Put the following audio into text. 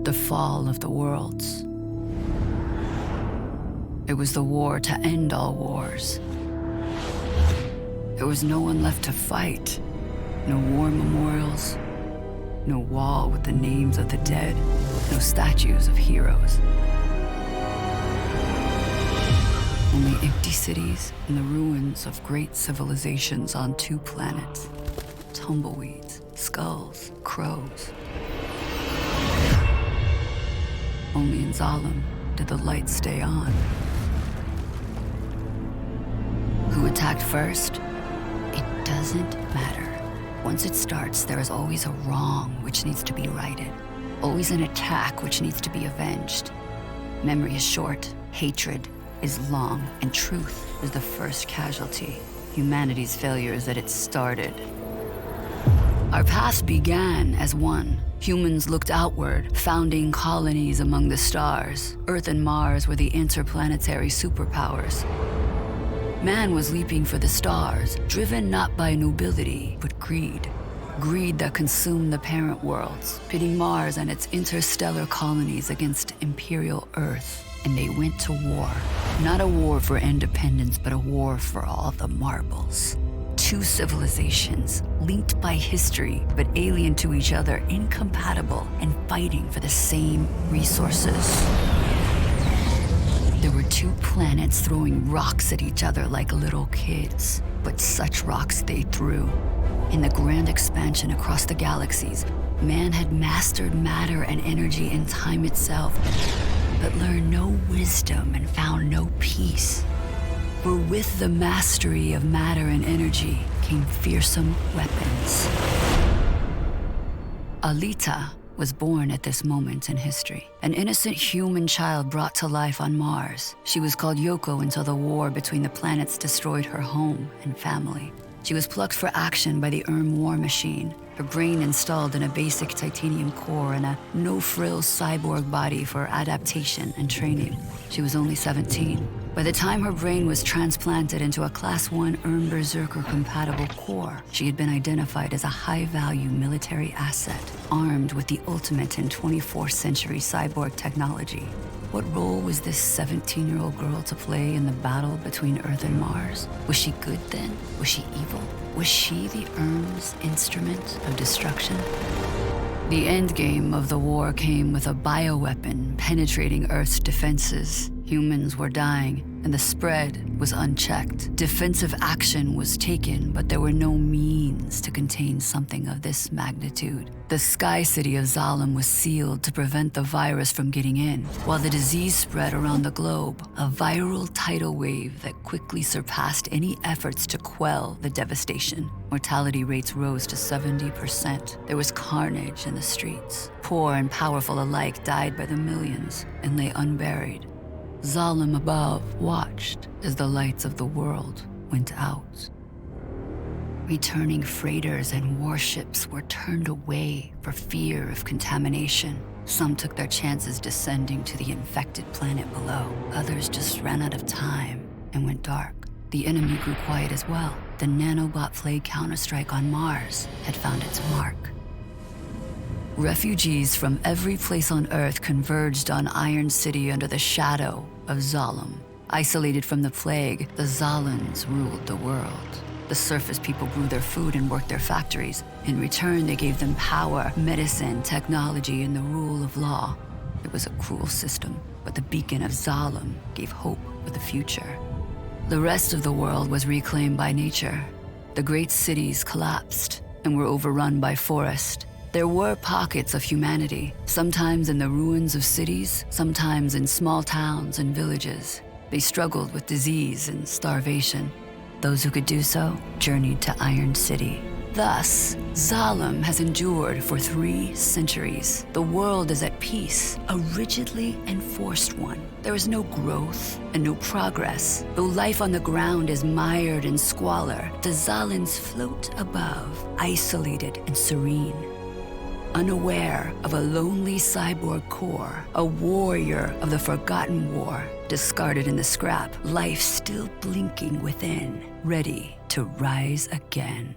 the fall of the worlds. It was the war to end all wars. There was no one left to fight. No war memorials, no wall with the names of the dead, no statues of heroes. Only empty cities and the ruins of great civilizations on 2 planets. Tumbleweeds, skulls, crows. Only in Zalem did the lights stay on. Who attacked first? It doesn't matter. Once it starts, there is always a wrong which needs to be righted. Always an attack which needs to be avenged. Memory is short, hatred is long, and truth is the first casualty. Humanity's failure is that it started. Our past began as one. Humans looked outward, founding colonies among the stars. Earth and Mars were the interplanetary superpowers. Man was leaping for the stars, driven not by nobility, but greed. Greed that consumed the parent worlds, pitting Mars and its interstellar colonies against imperial Earth. And they went to war. Not a war for independence, but a war for all the marbles. 2 civilizations, linked by history, but alien to each other, incompatible, and fighting for the same resources. There were 2 planets throwing rocks at each other like little kids, but such rocks they threw. In the grand expansion across the galaxies, man had mastered matter and energy and time itself, but learned no wisdom and found no peace. For with the mastery of matter and energy came fearsome weapons. Alita was born at this moment in history. An innocent human child brought to life on Mars. She was called Yoko until the war between the planets destroyed her home and family. She was plucked for action by the war machine, her brain installed in a basic titanium core and a no-frills cyborg body for adaptation and training. She was only 17. By the time her brain was transplanted into a Class 1 Berserker-compatible core, she had been identified as a high-value military asset, armed with the ultimate in 24th century cyborg technology. What role was this 17-year-old girl to play in the battle between Earth and Mars? Was she good then? Was she evil? Was she the Erm's instrument of destruction? The endgame of the war came with a bioweapon penetrating Earth's defenses. Humans were dying, and the spread was unchecked. Defensive action was taken, but there were no means to contain something of this magnitude. The sky city of Zalem was sealed to prevent the virus from getting in, while the disease spread around the globe, a viral tidal wave that quickly surpassed any efforts to quell the devastation. Mortality rates rose to 70%. There was carnage in the streets. Poor and powerful alike died by the millions and lay unburied. Zalem above watched as the lights of the world went out. Returning freighters and warships were turned away for fear of contamination. Some took their chances descending to the infected planet below. Others just ran out of time and went dark. The enemy grew quiet as well. The nanobot plague counterstrike on Mars had found its mark. Refugees from every place on Earth converged on Iron City under the shadow of Zalem. Isolated from the plague, the Zalans ruled the world. The surface people grew their food and worked their factories. In return, they gave them power, medicine, technology, and the rule of law. It was a cruel system, but the beacon of Zalem gave hope for the future. The rest of the world was reclaimed by nature. The great cities collapsed and were overrun by forest. There were pockets of humanity, sometimes in the ruins of cities, sometimes in small towns and villages. They struggled with disease and starvation. Those who could do so journeyed to Iron City. Thus, Zalem has endured for 3 centuries. The world is at peace, a rigidly enforced one. There is no growth and no progress. Though life on the ground is mired in squalor, the Zalans float above, isolated and serene. Unaware of a lonely cyborg core, a warrior of the forgotten war, discarded in the scrap, life still blinking within, ready to rise again.